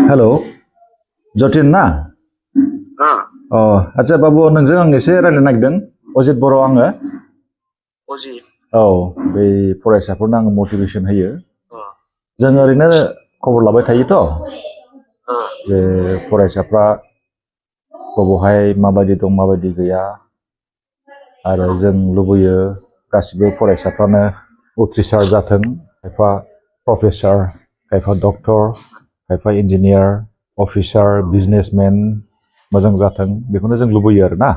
hello Jatin ना आच्छा बाबु नोंजों आं एसे रायलायनो नागिरदों अजित बर' आङो अजित औ बै फरायसाफोरनो आङो मटिभेसन होयो जों ओरैनो खबर लाबाय थायोथ' जे फरायसाफ्रा बबेहाय माबायदि दं माबायदि गैया आरो जों लुबैयो गासिबो फरायसाफ्रानो उथ्रिसार जाथों खायफा प्रफेसार खायफा डक्टर खायफा इन्जिनियार अफिसार बिजनेसमेन मोजां जाथों बेखौनो जों लुबैयो आरो ना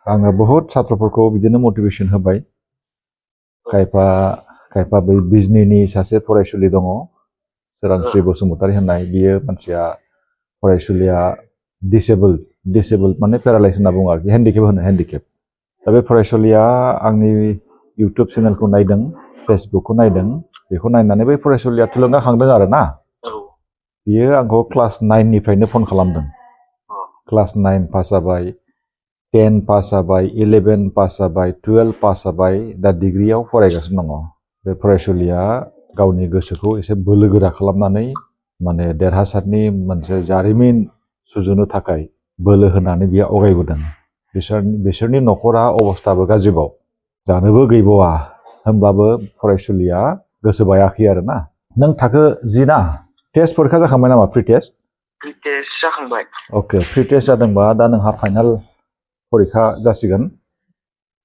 आङो बहुत छात्रफोरखौ बिदिनो मटिभेसन होबाय खायफा बै बिजनीनि सासे फरायसुलि दङ सोरांस्रि बसुमतारी होननाय बियो मानसिया फरायसुलिया डिसेबोल माने पेरालाइज होनना बुङो आरोखि हेन्डिकेप दा बे फरायसुलिया आंनि इउटुब चेनेलखौ नायदों फेसबुकखौ नायदों बेखौ नायनानै बै फरायसुलिया थुलुंगाखांदों आरो ना बियो आंखौ क्लास 9 निफ्रायनो फन खालामदों क्लास 9 पास जाबाय 10 पास जाबाय 11 पास जाबाय 12 पास जाबाय दा डिग्रियाव फरायगासिनो दङ बे फरायसुलिया गावनि गोसोखौ एसे बोलो गोरा खालामनानै माने देरहासारनि मोनसे जारिमिन सुजुनो थाखाय बोलो होनानै बियो आवगायबोदों बिसोरनि न'खरा अबस्थाबो गाज्रिबाव जानोबो गैबावा होनब्लाबो फरायसुलिया गोसो बायाखै आरो ना नों थाखो 10 ना टेस्ट परीक्षा जाखांबाय नामा प्रि टेस्ट जाखांबाय अके प्रि टेस्ट जादोंबा दा नोंहा फाइनाल परीक्षा जासिगोन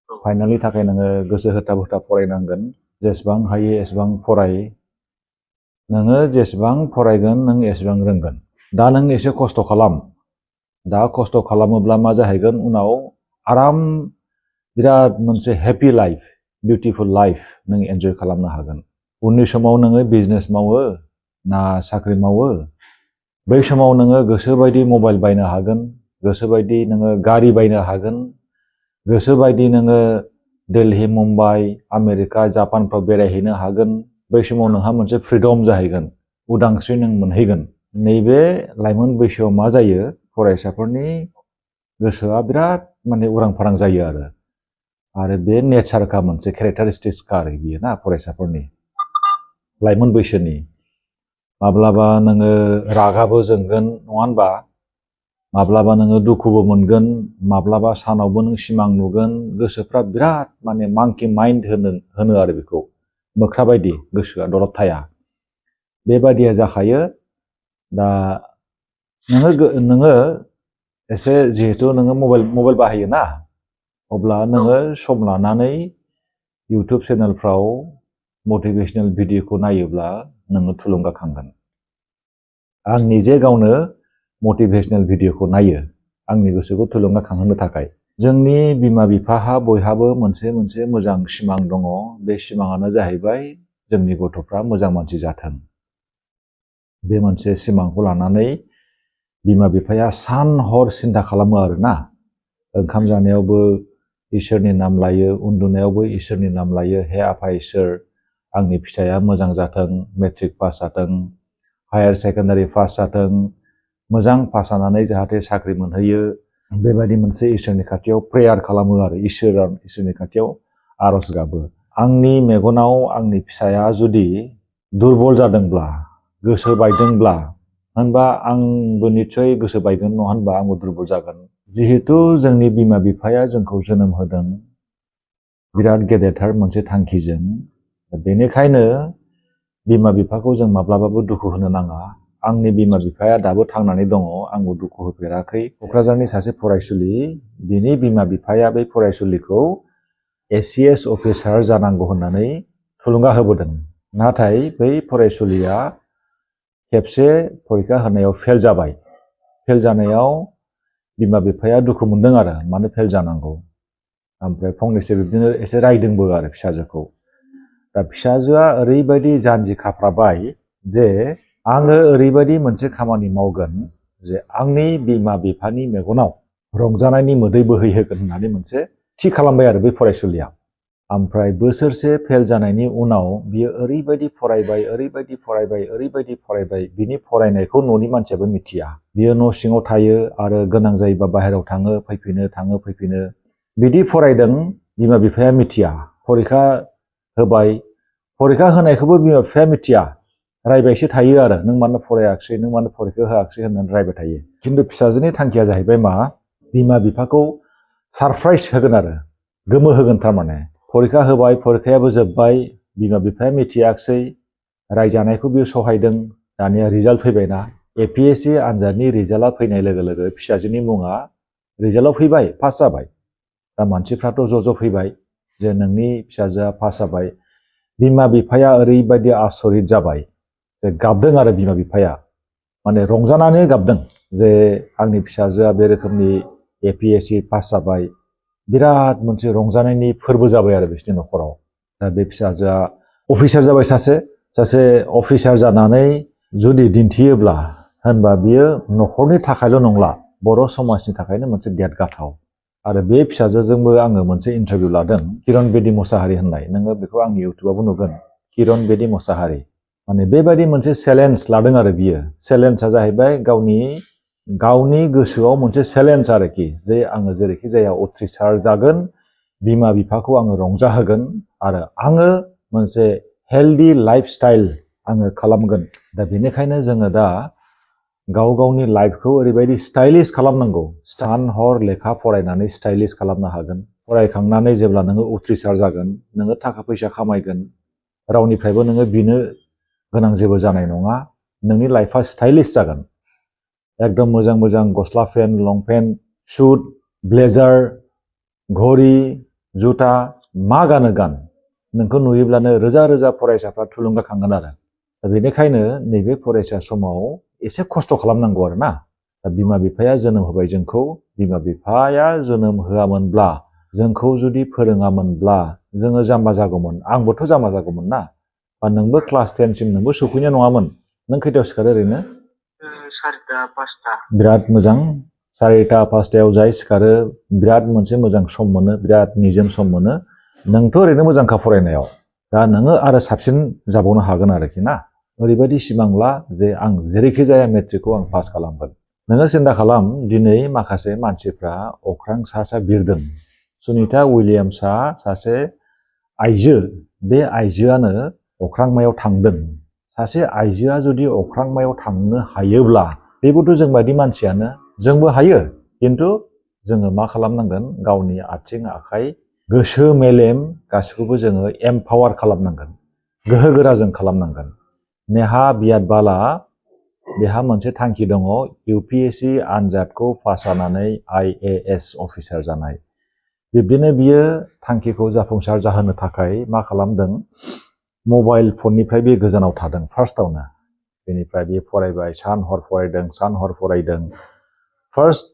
फाइनालनि थाखाय नोङो गोसो होथाब फरायनांगोन जेसेबां हायो एसेबां फराय नोङो जेसेबां फरायगोन नों एसेबां रोंगोन दा नों एसे खस्थ' खालाम दा खस्थ' खालामोब्ला मा जाहैगोन उनाव आराम बिराद मोनसे हेपि लाइफ बिउटिफुल लाइफ नों एन्जय खालामनो हागोन उननि समाव नोङो बिजनेस मावो ना साख्रि मावो बै समाव नोङो गोसोबायदि मबाइल बायनो हागोन गोसोबायदि नोङो गारि बायनो हागोन गोसोबायदि नोङो दिल्ली मुम्बाइ आमेरिका जापानफ्राव बेरायहैनो हागोन बै समाव नोंहा मोनसे फ्रिडम जाहैगोन उदांस्रि नों मोनहैगोन नैबे लाइमोन बैसोआव मा जायो फरायसाफोरनि गोसोआ बिराद माने उरां फारां जायो आरो बे नेचारखा मोनसे केरेक्टारिस्टिक्सखा आरो बियो ना फरायसाफोरनि लाइमोन बैसोनि माब्लाबा नोङो रागाबो जोंगोन नङा होनबा माब्लाबा नोङो दुखुबो मोनगोन माब्लाबा सानावबो नों सिमां नुगोन गोसोफ्रा बिराद माने मांकि माइन्ड होनो आरो बेखौ मोख्रा बायदि गोसोआ दलद थाया बेबायदिया जाखायो दा नोङो एसे जिहेतु नोङो मबाइल बाहायो ना अब्ला नोङो सम लानानै इउटुब चेनेलफ्राव मटिभेशनेल भिडिअखौ नायोब्ला नोङो थुलुंगाखांगोन आं निजे गावनो मटिभेशनेल भिडिअखौ नायो आंनि गोसोखौ थुलुंगाखांहोनो थाखाय जोंनि बिमा बिफाहा बयहाबो मोनसे मोजां सिमां दङ बे सिमाङानो जाहैबाय जोंनि गथ'फ्रा मोजां मानसि जाथों बे मोनसे सिमांखौ लानानै बिमा बिफाया सान हर सिन्था खालामो आरोना ओंखाम जानायावबो इसोरनि नाम लायो उन्दुनायावबो इसोरनि नाम लायो हे आफा इसोर आंनि फिसाया मोजां जाथों मेट्रिक पास जाथों हायार सेकेन्डारि पास जाथों मोजां पास जानानै जाहाथे साख्रि मोनहैयो बेबायदि मोनसे इसोरनि खाथियाव प्रेयार खालामो आरो इसोरनि खाथियाव आरज गाबो आंनि मेगनाव आंनि फिसाया जुदि दुरबल जादोंब्ला गोसो बायदोंब्ला होनबा आंबो निश्चय गोसो बायगोन नङा होनबा आंबो दुरबल जागोन जिहेतु जोंनि बिमा बिफाया जोंखौ जोनोम होदों बिराद गेदेरथार मोनसे थांखिजों बेनिखायनो बिमा बिफाखौ जों माब्लाबाबो दुखु होनो नाङा आंनि बिमा बिफाया दाबो थांनानै दङ आंबो दुखु होफेराखै क'क्राझारनि सासे फरायसुलि बिनि बिमा बिफाया बै फरायसुलिखौ ACS अफिसार जानांगौ होननानै थुलुंगा होबोदों नाथाय बै फरायसुलिया खेबसे परीक्षा होनायाव फेल जाबाय फेल जानायाव बिमा बिफाया दुखु मोनदों आरो मानो फेल जानांगौ ओमफ्राय फंनैसो बिदिनो एसे रायदोंबो आरो फिसाजोखौ दा फिसाजोआ ओरैबायदि जानजि खाफ्राबाय जे आङो ओरैबायदि मोनसे खामानि मावगोन जे आंनि बिमा बिफानि मेगनाव रंजानायनि मोदै बोहैहोगोन होननानै मोनसे थि खालामबाय आरो बै फरायसुलिया ओमफ्राय बोसोरसे फेल जानायनि उनाव बियो ओरैबायदि फरायबाय बिनि फरायनायखौ न'नि मानसियाबो मिथिया बियो न' सिङाव थायो आरो गोनां जायोबा बाहेरायाव थाङो फैफिनो बिदि फरायदों बिमा बिफाया मिथिया परीक्षा होबाय परीक्षा होनायखौबो बिमा बिफाया मिथिया रायबायसो थायो आरो नों मानो फरायाखिसै नों मानो फरिखा होआखिसै होननानै रायबाय थायो खिन्थु फिसाजोनि थांखिया जाहैबाय मा बिमा बिफाखौ सारप्राइज होगोन आरो गोमो होगोन थारमाने फरिखा होबाय फरिखायाबो जोब्बाय बिमा बिफाया मिथियाखिसै रायजानायखौ बियो सहायदों दानिया रिजाल्ट फैबायना APSC आनजादनि रिजाल्टआ फैनाय लोगो लोगो फिसाजोनि मुङा रिजाल्टआव फैबाय पास जाबाय दा मानसिफ्राथ' ज' फैबाय जे नोंनि फिसाजोआ पास जाबाय बिमा बिफाया ओरैबायदि आसरित जाबाय जे गाबदों आरो बिमा बिफाया माने रंजानानै गाबदों जे आंनि फिसाजोआ बे रोखोमनि APSC पास जाबाय बिराद मोनसे रंजानायनि फोरबो जाबाय आरो बिसोरनि न'खराव दा बे फिसाजोआ अफिसार जाबाय सासे अफिसार जानानै जुदि दिन्थियोब्ला होनबा बियो न'खरनि थाखायल' नंला बर' समाजनि थाखायनो मोनसे देरगाथाव आरो बे फिसाजोजोंबो आङो मोनसे इन्टारभिउ लादों किरण बेदी मोसाहारि होननाय नोङो बेखौ आंनि इउटुबावबो नुगोन किरण बेदी मोसाहारि माने बेबायदि मोनसे चेलेन्ज लादों आरो बियो चेलेन्जआ जाहैबाय गावनि गोसोआव मोनसे चेलेन्ज आरोखि जे आङो जेरैखि जाया उथ्रिसार जागोन बिमा बिफाखौ आङो रंजाहोगोन आरो आङो मोनसे हेल्दी लाइफस्टाइल आङो खालामगोन दा बेनिखायनो जोङो दा गावनि लाइफखौ ओरैबायदि स्टाइलिश खालामनांगौ सान हर लेखा फरायनानै स्टाइलिश खालामनो हागोन फरायखांनानै जेब्ला नोङो उथ्रिसार जागोन नोङो थाखा फैसा खामायगोन रावनिफ्रायबो नोङो बिनो गोनां जेबो जानाय नङा नोंनि लाइफआ स्टाइलिश जागोन एकदम मोजां गस्ला पेन्ट लंपेन्ट सुट ब्लेजार घड़ी जुथा मा गानो गान नोंखौ नुयोब्लानो रोजा फरायसाफ्रा थुलुंगाखांगोन आरो दा बेनिखायनो नैबे फरायसा समाव एसे खस्थ' खालामनांगौ आरो ना दा बिमा बिफाया जोनोम होबाय जोंखौ बिमा बिफाया जोनोम होआमोनब्ला जोंखौ जुदि फोरोङामोनब्ला जोङो जाम्बा जागौमोन आंबोथ' जाम्बा जागौमोन ना बा नोंबो क्लास 10 सिम नोंबो सौफैनाय नङामोन नों खैथायाव सिखारो ओरैनो 4टा 5टा बिराद मोजां 4टा 5टायाव जाय सिखारो बिराद मोनसे मोजां सम मोनो बिराद निजोम सम मोनो नोंथ' ओरैनो मोजांखा फरायनायाव दा नोङो आरो साबसिन जाबावनो हागोन आरोखि ना ओरैबायदि सिमांला जे आं जेरैखि जाया मेट्रिकखौ आं पास खालामगोन नोङो सिन्था खालाम दिनै माखासे मानसिफ्रा अख्रां सा बिरदों सुनिता उइलियाम्सआ सासे आइजो बे आइजोआनो अख्रांमायाव थांदों सासे आइजोआ जुदि अख्रांमायाव थांनो हायोब्ला बेबोथ' जों बायदि मानसियानो जोंबो हायो खिन्थु जोङो मा खालामनांगोन गावनि आथिं आखाइ गोसो मेलेम गासैखौबो जोङो एम्पावार खालामनांगोन गोहोगोरा जों खालामनांगोन नेहा बियादबाला बेहा मोनसे थांखि दङ UPSC आनजादखौ पास जानानै IAS अफिसार जानाय बिब्दिनो बियो थांखिखौ जाफुंसार जाहोनो थाखाय मा खालामदों मबाइल फननिफ्राय बे गोजानाव थादों फार्स्टआवनो बेनिफ्राय बे फरायबाय सान हर फरायदों फार्स्ट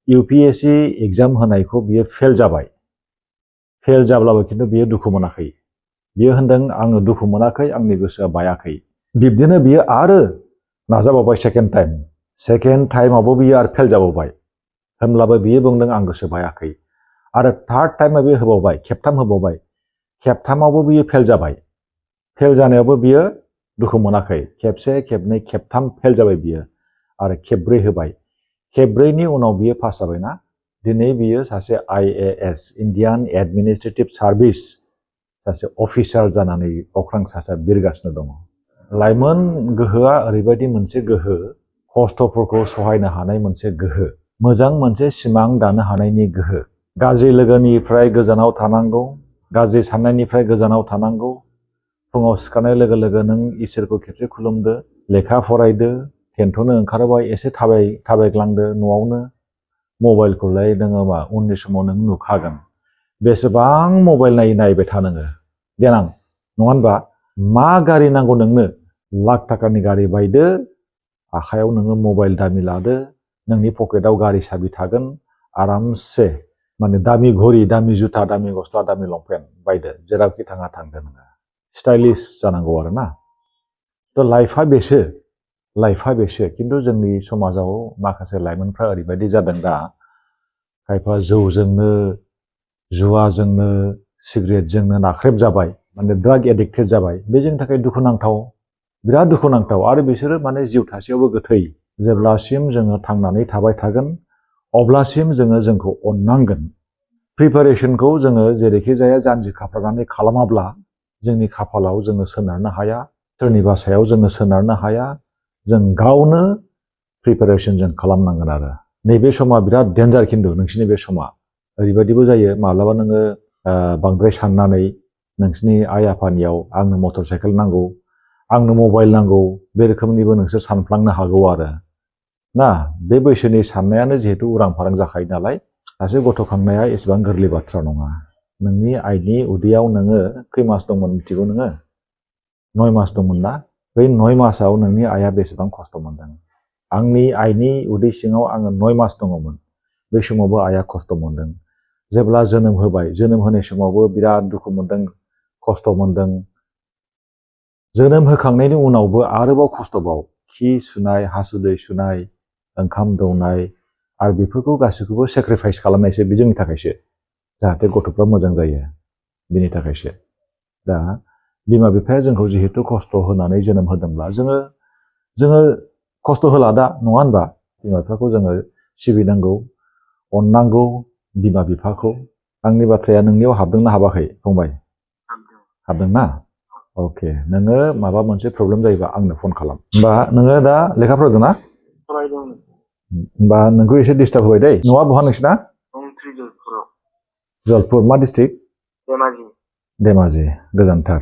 UPSC एग्जाम होनायखौ बियो फेल जाबाय फेल जाब्लाबो खिन्थु बियो दुखु मोनाखै बियो होनदों आङो दुखु मोनाखै आंनि गोसोआ बायाखै बिब्दिनो बियो आरो नाजाबावबाय सेकेन्ड टाइमावबो बियो आरो फेल जाबावबाय होमब्लाबो बियो बुंदों आं गोसो बायाखै आरो थार्ड टाइमाव बियो होबावबाय खेबथाम होबावबाय खेबथामावबो बियो फेल जाबाय फेल जानायावबो बियो दुखु मोनाखै खेबसे खेबनै खेबथाम फेल जाबाय बियो आरो खेबब्रै होबाय खेबब्रैनि उनाव बियो पास जाबायना दिनै बियो सासे IAS इन्डियान एडमिनिस्ट्रेटिभ सार्भिस सासे अफिसार जानानै अख्रां सा बिरगासिनो दङ लाइमोन गोहोआ ओरैबायदि मोनसे गोहो खस्थ'फोरखौ सहायनो हानाय मोनसे गोहो मोजां मोनसे सिमां दानो हानायनि गोहो गाज्रि लोगोनिफ्राय गोजानाव थानांगौ गाज्रि साननायनिफ्राय गोजानाव थानांगौ फुङाव सिखारनाय लोगो लोगो नों इसोरखौ खेबसे खुलुमदो लेखा फरायदो टेन्टनो ओंखारोबा एसे थाबायग्लांदो न'आवनो मबाइलखौलाय नोङो मा उननि समाव नों नुखागोन बेसेबां मबाइल नायबाय था नोङो देनां नङा होनबा मा गारि नांगौ नोंनो लाख थाखानि गारि बायदो आखायाव नोङो मबाइल दामि लादो नोंनि पकेटाव गारि साबि थागोन आरामसे माने दामि घड़ी दामि जुथा दामि गस्ला दामि लंपेन्ट बायदो जेरावखि थाङा थांदो नोङो स्टाइलिश जानांगौ आरो ना थ' लाइफआ बेसो खिन्थु जोंनि समाजाव माखासे लाइमोनफ्रा ओरैबायदि जादों दा खायफा जौजोंनो जुवाजोंनो सिगारेटजोंनो नाख्रेब जाबाय माने ड्राग एडिक्टेड जाबाय बे जोंनि थाखाय दुखुनांथाव बिराद दुखुनांथाव आरो बिसोरो माने जिउ थासेयावबो गोथै जेब्लासिम जोङो थांनानै थाबाय थागोन अब्लासिम जोंखौ अननांगोन प्रिपारेसनखौ जोङो जेरैखि जाया जानजि खाफ्रानानै खालामाब्ला जोंनि खाफालाव जोङो सोनारनो हाया सोरनिबा सायाव जोङो सोनारनो हाया जों गावनो प्रिपेरेसन जों खालामनांगोन आरो नैबे समा बिराद डेन्जार खिन्थु नोंसिनि बे समा ओरैबायदिबो जायो माब्लाबा नोङो बांद्राय साननानै नोंसिनि आइ आफानियाव आंनो मटर साइकेल नांगौ आंनो मबाइल नांगौ बे रोखोमनिबो नोंसोर सानफ्लांनो हागौ आरो ना बे बैसोनि साननायानो जिहेतु उरां फारां जाखायो नालाय सासे गथ' खांनाया एसेबां गोरलै बाथ्रा नङा नोंनि आइनि उदैयाव नोङो खै मास दंमोन मिथिगौ नोङो 9 मास दंमोन ना बै 9 मासाव नोंनि आइया बेसेबां खस्थ' मोनदों आंनि आइनि उदै सिङाव आङो 9 मास दङमोन बै समावबो आइया खस्थ' मोनदों जेब्ला जोनोम होबाय जोनोम होनाय समावबो बिराद दुखु मोनदों खस्थ' मोनदों जोनोम होखांनायनि उनावबो आरोबाव खस्थ'बाव खि सुनाय हासुदै सुनाय ओंखाम दौनाय आरो बेफोरखौ गासैखौबो सेक्रिफाइस खालामनायसो बे जोंनि थाखायसो जाहाथे गथ'फ्रा मोजां जायो बिनि थाखायसो दा बिमा बिफाया जोंखौ जिहेतु खस्थ' होनानै जोनोम होदोंब्ला जोङो खस्थ' होला दा नङा होनबा बिमा बिफाखौ जोङो सिबिनांगौ अननांगौ बिमा बिफाखौ आंनि बाथ्राया नोंनियाव हाबदोंना हाबाखै फंबाय हाबदोंना अके नोङो माबा मोनसे प्रब्लेम जायोबा आंनो फन खालाम होमबा नोङो दा लेखा फरायदों ना होमबा नोंखौ एसे डिस्टार्ब होबाय दै न'आ बहा नोंसिना जलपुर मा डिस्ट्रिक्ट धेमाजि गोजानथार